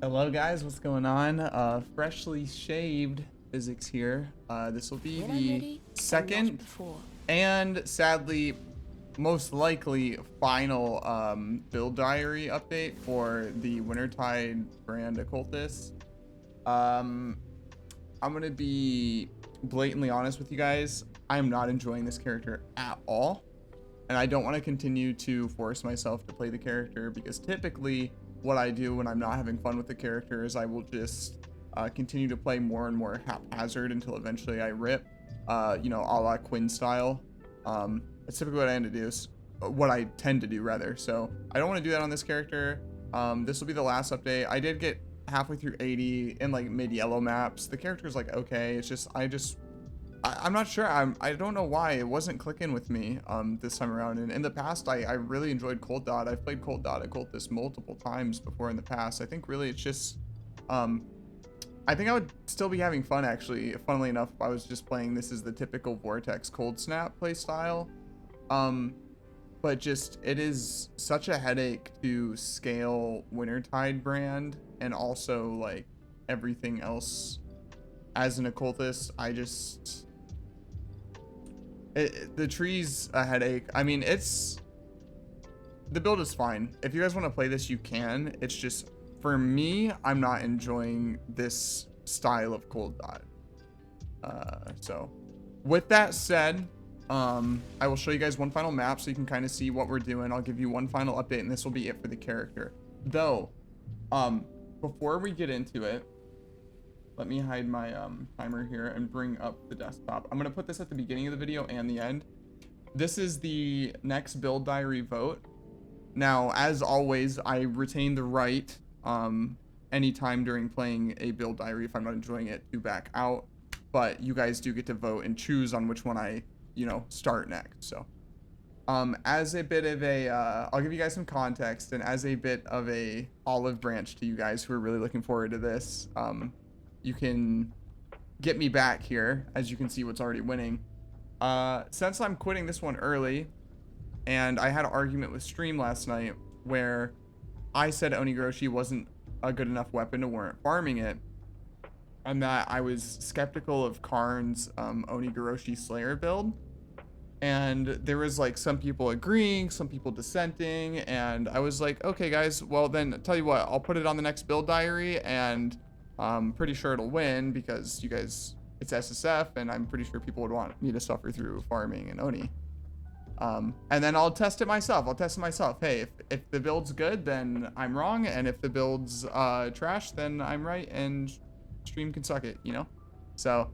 Hello guys, what's going on? Freshly shaved physics here. This will be When I'm the ready, and not second before. and sadly most likely final build diary update for the Wintertide brand Occultist. Um, I'm gonna be blatantly honest with you guys. I am not enjoying this character at all. And I don't want to continue to force myself to play the character because typically what I do when I'm not having fun with the character is I will just continue to play more and more haphazard until eventually I rip, a la Quinn style. That's typically what I tend to do, what I tend to do rather. So I don't want to do that on this character. This will be the last update. I did get halfway through 80 in like mid yellow maps. The character's like okay. It's just I'm not sure. I don't know why it wasn't clicking with me this time around. And in the past, I really enjoyed Cold Dot. I've played Cold Dot at Cultist multiple times before in the past. I think really it's just I think I would still be having fun actually. Funnily enough, if I was just playing this is the typical Vortex Cold Snap play style. But just it is such a headache to scale Wintertide brand and also like everything else as an occultist. The tree's a headache. I mean, the build is fine. If you guys want to play this, you can. It's just for me, I'm not enjoying this style of cold dot. So with that said, I will show you guys one final map so you can kind of see what we're doing. I'll give you one final update and this will be it for the character. Though, before we get into it, let me hide my timer here and bring up the desktop. I'm going to put this at the beginning of the video and the end. This is the next build diary vote. Now, as always, I retain the right anytime during playing a build diary if I'm not enjoying it to back out. But you guys do get to vote and choose on which one I, start next. So as a bit of a, I'll give you guys some context and as a bit of a olive branch to you guys who are really looking forward to this. You can get me back here as you can see what's already winning. Since I'm quitting this one early and I had an argument with stream last night where I said Onigroshi wasn't a good enough weapon to warrant farming it and that I was skeptical of Karn's Onigroshi Slayer build. And there was like some people agreeing, some people dissenting, and I was like, okay guys, well then tell you what, I'll put it on the next build diary and I'm pretty sure it'll win because you guys, it's SSF and I'm pretty sure people would want me to suffer through farming and Oni. And then I'll test it myself. I'll test it myself. Hey, if the build's good, then I'm wrong. And if the build's trash, then I'm right and stream can suck it, So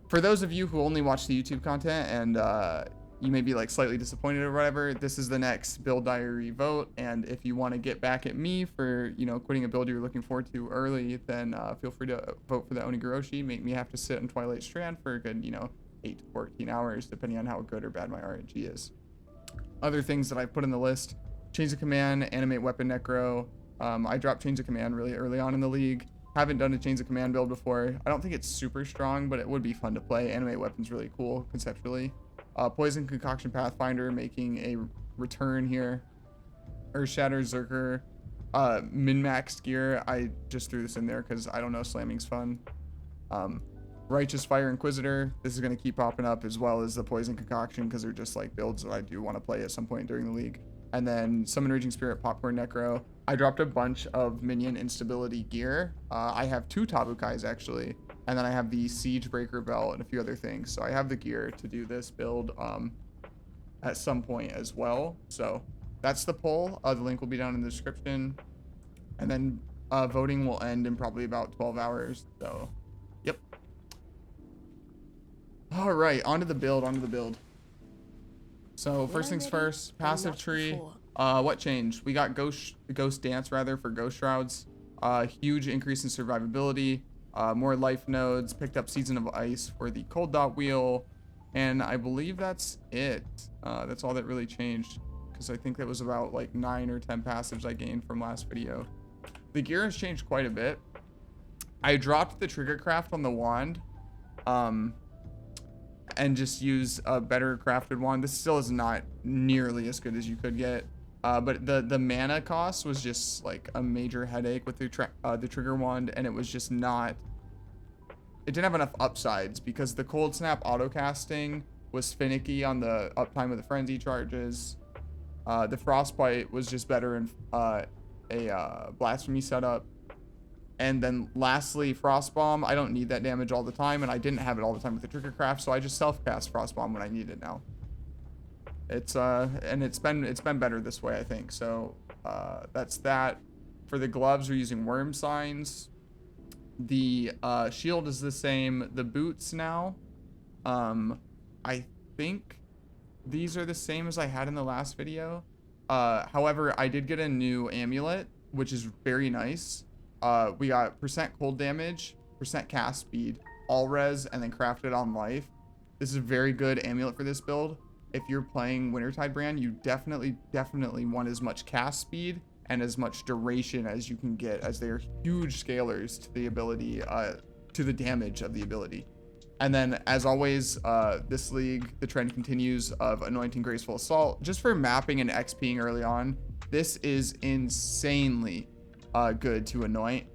for those of you who only watch the YouTube content and you may be like slightly disappointed or whatever, this is the next build diary vote. And if you want to get back at me for, quitting a build you're looking forward to early, then feel free to vote for the Onigroshi. Make me have to sit in Twilight Strand for a good, 8 to 14 hours, depending on how good or bad my RNG is. Other things that I put in the list: Chains of Command, Animate Weapon Necro. I dropped Chains of Command really early on in the league. Haven't done a Chains of Command build before. I don't think it's super strong, but it would be fun to play. Animate Weapon's really cool conceptually. Poison Concoction Pathfinder making a return here. Earthshatter Zerker. Min-maxed gear. I just threw this in there because I don't know, slamming's fun. Righteous Fire Inquisitor. This is going to keep popping up, as well as the Poison Concoction, because they're just like builds that I do want to play at some point during the league. And then Summon Raging Spirit, Popcorn Necro. I dropped a bunch of minion instability gear. I have 2 Tabukais actually, and then I have the Siege Breaker Belt and a few other things. So I have the gear to do this build at some point as well. So that's the poll. The link will be down in the description. And then voting will end in probably about 12 hours. So, yep. All right, onto the build. So first things first, passive tree. What changed? We got Ghost Dance rather for Ghost Shrouds. Huge increase in survivability. More life nodes. Picked up Season of Ice for the Cold Dot wheel. And I believe that's it. That's all that really changed. Because I think that was about like 9 or 10 passives I gained from last video. The gear has changed quite a bit. I dropped the trigger craft on the wand. And just use a better crafted wand. This still is not nearly as good as you could get. But the mana cost was just like a major headache with the trigger wand, and it was just not. It didn't have enough upsides because the cold snap auto casting was finicky on the uptime of the frenzy charges. The frostbite was just better in a blasphemy setup. And then lastly, Frostbomb. I don't need that damage all the time, and I didn't have it all the time with the Trigger Craft, so I just self-cast Frostbomb when I need it now. It's been better this way, I think. So that's that. For the gloves, we're using Worm Signs. The shield is the same. The boots now, I think these are the same as I had in the last video. However, I did get a new amulet, which is very nice. We got % cold damage, % cast speed, all res, and then crafted on life. This is a very good amulet for this build. If you're playing Wintertide brand, you definitely want as much cast speed and as much duration as you can get, as they are huge scalers to the ability, to the damage of the ability. And then, as always, this league, the trend continues of Anointing Graceful Assault. Just for mapping and XPing early on, this is insanely good to anoint.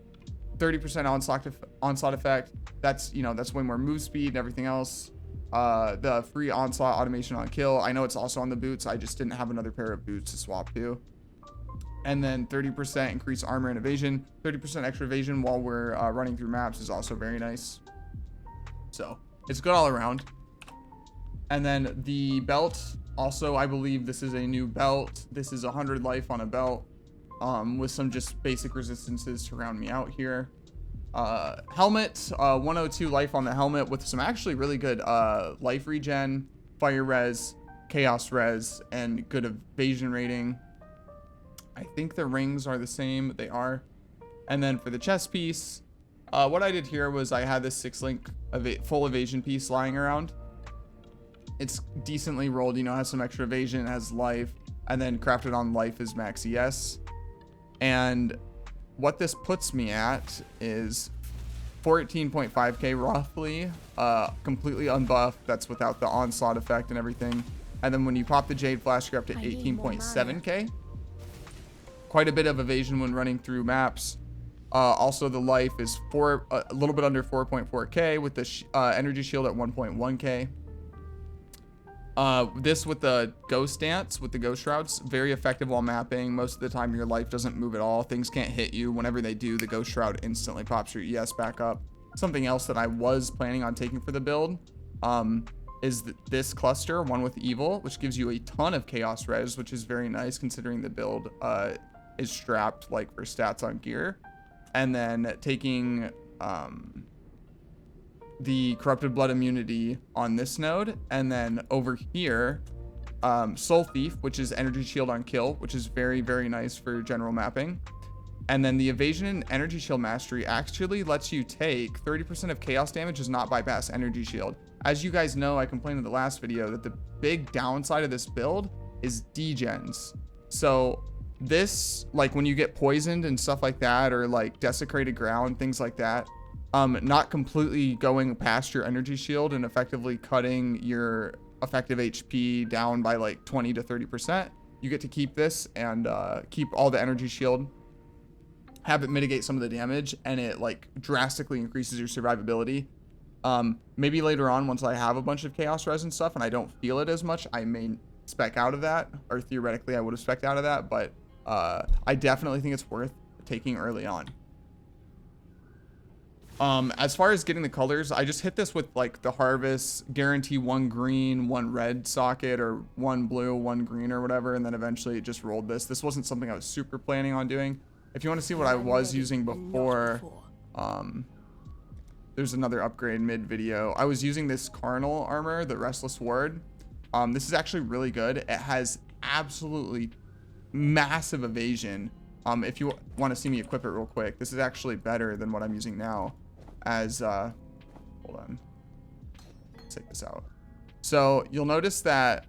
30% onslaught effect. That's, you know, that's way more move speed and everything else. The free onslaught automation on kill. I know it's also on the boots. I just didn't have another pair of boots to swap to. And then 30% increased armor and evasion. 30% extra evasion while we're running through maps is also very nice. So it's good all around. And then the belt. Also, I believe this is a new belt. This is 100 life on a belt. With some just basic resistances to round me out here. Helmet, 102 life on the helmet with some actually really good life regen, fire res, chaos res, and good evasion rating. I think the rings are the same. They are. And then for the chest piece, what I did here was I had this 6-link full evasion piece lying around. It's decently rolled, you know, has some extra evasion, has life, and then crafted on life is max ES. And what this puts me at is 14.5k roughly, completely unbuffed. That's without the onslaught effect and everything. And then when you pop the Jade Flash, you're up to 18.7k. Quite a bit of evasion when running through maps. Also, the life is a little bit under 4.4k with the energy shield at 1.1k. This with the ghost dance, with the ghost shrouds, very effective while mapping. Most of the time your life doesn't move at all. Things can't hit you. Whenever they do, the ghost shroud instantly pops your ES back up. Something else that I was planning on taking for the build is this cluster, one with evil, which gives you a ton of chaos res, which is very nice considering the build is strapped like for stats on gear. And then taking the corrupted blood immunity on this node, and then over here Soul Thief, which is energy shield on kill, which is very nice for general mapping. And then the evasion and energy shield mastery actually lets you take 30% of chaos damage, does not bypass energy shield. As you guys know, I complained in the last video that the big downside of this build is degens. So this, like when you get poisoned and stuff like that, or like desecrated ground, things like that, not completely going past your energy shield and effectively cutting your effective HP down by like 20 to 30%. You get to keep this and keep all the energy shield, have it mitigate some of the damage, and it like drastically increases your survivability. Maybe later on, once I have a bunch of chaos res and stuff and I don't feel it as much, I may spec out of that, or theoretically I would have specced out of that, but I definitely think it's worth taking early on. As far as getting the colors, I just hit this with like the harvest, guarantee 1 green, 1 red socket, or 1 blue, 1 green, or whatever, and then eventually it just rolled this. This wasn't something I was super planning on doing. If you want to see what I was using before, there's another upgrade mid video. I was using this carnal armor, the Restless Ward. This is actually really good. It has absolutely massive evasion. If you want to see me equip it real quick, this is actually better than what I'm using now. As hold on, let's take this out. So you'll notice that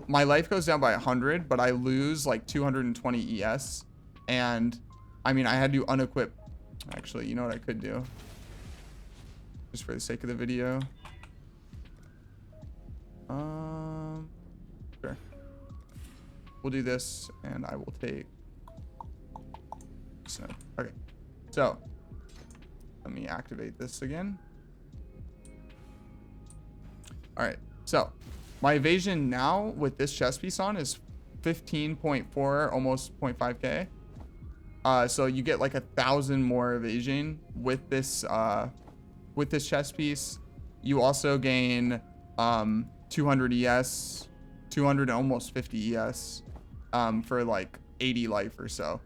my life goes down by 100, but I lose like 220 ES. And I mean, I had to unequip. Actually, you know what I could do, just for the sake of the video. Sure. we'll do this, and I will take snow. Okay, so let me activate this again. All right, so my evasion now with this chest piece on is 15.4, almost 0.5k. So you get like 1,000 more evasion with this chest piece. You also gain 200 ES, 200 and almost 50 ES for like 80 life or so.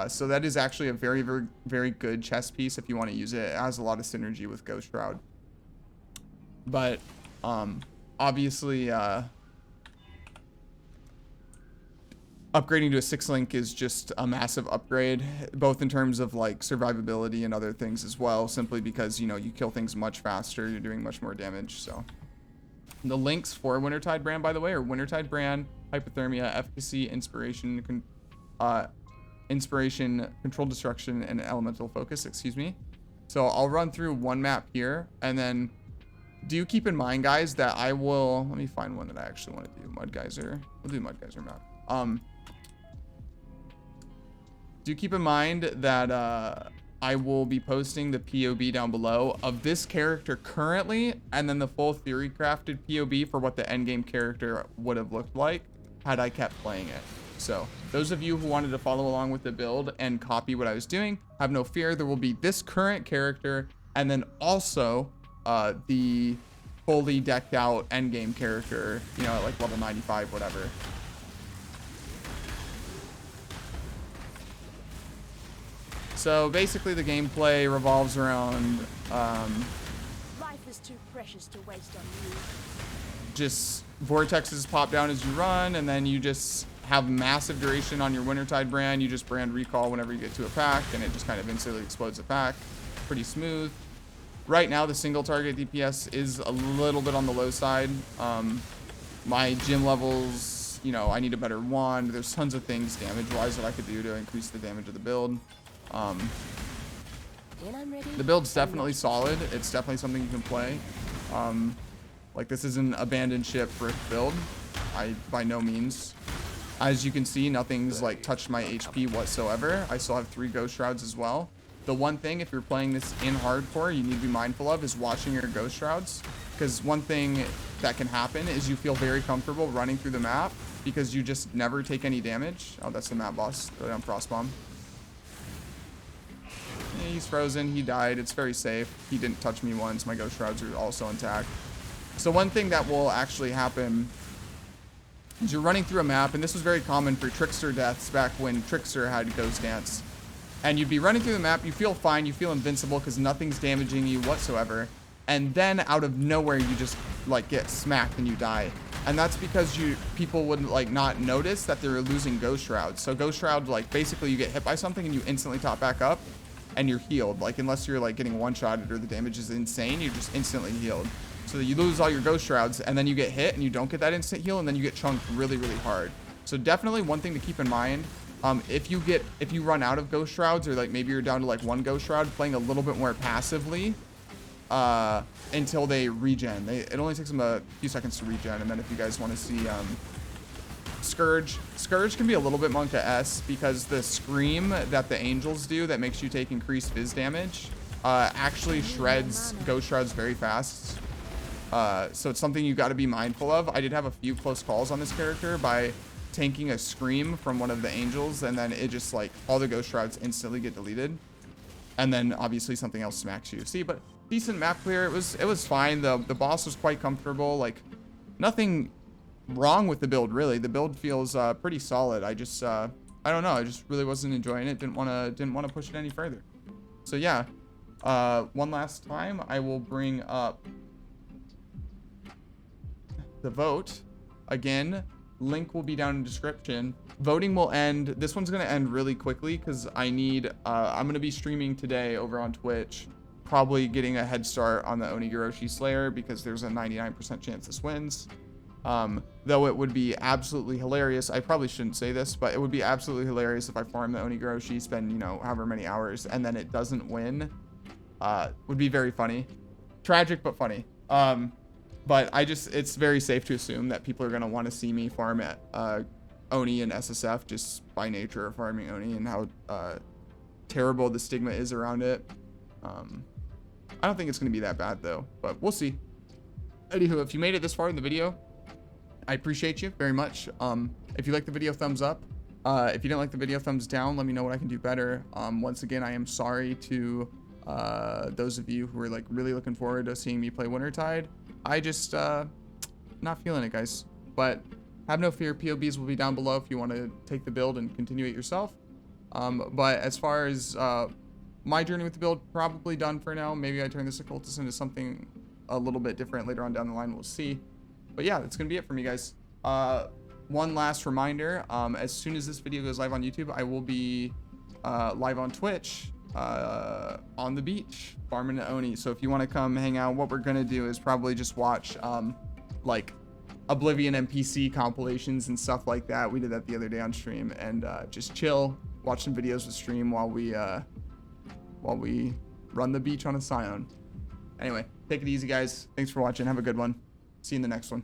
So that is actually a very, very, very good chest piece if you want to use it. It has a lot of synergy with Ghost Shroud. But obviously upgrading to a 6-link is just a massive upgrade, both in terms of like survivability and other things as well, simply because, you know, you kill things much faster, you're doing much more damage. So the links for Wintertide brand, by the way, are Wintertide brand, hypothermia, efficacy, inspiration, controlled destruction, and elemental focus, excuse me. So I'll run through one map here, and then do keep in mind, guys, that I will, let me find one that I actually want to do. Mud Geyser. We'll do Mud Geyser map. Do keep in mind that I will be posting the POB down below of this character currently, and then the full theory crafted POB for what the endgame character would have looked like had I kept playing it. So those of you who wanted to follow along with the build and copy what I was doing, have no fear. There will be this current character, and then also the fully decked out endgame character, you know, at like level 95, whatever. So basically the gameplay revolves around life is too precious to waste on you. Just vortexes pop down as you run, and then you just have massive duration on your Wintertide brand. You just brand recall whenever you get to a pack, and it just kind of instantly explodes a pack. Pretty smooth. Right now the single target DPS is a little bit on the low side. My gym levels, you know, I need a better wand. There's tons of things damage wise that I could do to increase the damage of the build. The build's definitely solid. It's definitely something you can play. Like, this is an abandoned ship brick build. By no means. As you can see, nothing's like touched my HP whatsoever. I still have 3 Ghost Shrouds as well. The one thing, if you're playing this in hardcore, you need to be mindful of is watching your Ghost Shrouds. Because one thing that can happen is you feel very comfortable running through the map because you just never take any damage. Oh, that's the map boss. Go down Frostbomb. Yeah, he's frozen. He died. It's very safe. He didn't touch me once. My Ghost Shrouds are also intact. So one thing that will actually happen is you're running through a map, and this was very common for Trickster deaths back when Trickster had Ghost Dance. And you'd be running through the map, you feel fine, you feel invincible because nothing's damaging you whatsoever. And then out of nowhere, you just like get smacked and you die. And that's because people would like not notice that they're losing Ghost Shrouds. So Ghost Shroud, like basically you get hit by something and you instantly top back up and you're healed. Like unless you're like getting one-shotted or the damage is insane, you're just instantly healed. So you lose all your Ghost Shrouds and then you get hit and you don't get that instant heal and then you get chunked really, really hard. So definitely one thing to keep in mind, if you run out of Ghost Shrouds or like maybe you're down to like 1 Ghost Shroud, playing a little bit more passively until they regen. It only takes them a few seconds to regen. And then if you guys want to see Scourge can be a little bit Monka S because the scream that the angels do that makes you take increased Fizz damage actually shreds Ghost Shrouds very fast. So it's something you got to be mindful of. I did have a few close calls on this character by tanking a scream from one of the angels, and then it just like all the Ghost Shrouds instantly get deleted, and then obviously something else smacks you. See, but decent map clear. It was fine. The boss was quite comfortable. Like nothing wrong with the build really. The build feels pretty solid. I just I don't know. I just really wasn't enjoying it. Didn't want to push it any further. So yeah, one last time I will bring up the vote again. Link will be down in the description. Voting will end. This one's going to end really quickly because I need I'm going to be streaming today over on Twitch, probably getting a head start on the Onigoroshi Slayer because there's a 99% chance this wins. Though it would be absolutely hilarious. I probably shouldn't say this, but it would be absolutely hilarious if I farm the Onigoroshi, spend, you know, however many hours, and then it doesn't win. Would be very funny. Tragic, but funny. But it's very safe to assume that people are going to want to see me farm at Oni and SSF just by nature of farming Oni and how terrible the stigma is around it. I don't think it's going to be that bad though, but we'll see. Anywho, if you made it this far in the video, I appreciate you very much. If you like the video, thumbs up. If you didn't like the video, thumbs down. Let me know what I can do better. Once again, I am sorry to those of you who are like really looking forward to seeing me play Wintertide. I just not feeling it, guys. But have no fear, POBs will be down below if you want to take the build and continue it yourself. But as far as my journey with the build, probably done for now. Maybe I turn this Occultist into something a little bit different later on down the line. We'll see. But yeah, that's gonna be it for me, guys. One last reminder, as soon as this video goes live on YouTube, I will be live on Twitch on the beach farming the Oni. So if you want to come hang out, what we're gonna do is probably just watch like Oblivion NPC compilations and stuff like that. We did that the other day on stream, and just chill, watch some videos with stream while we run the beach on a Scion. Anyway, take it easy, guys. Thanks for watching. Have a good one. See you in the next one.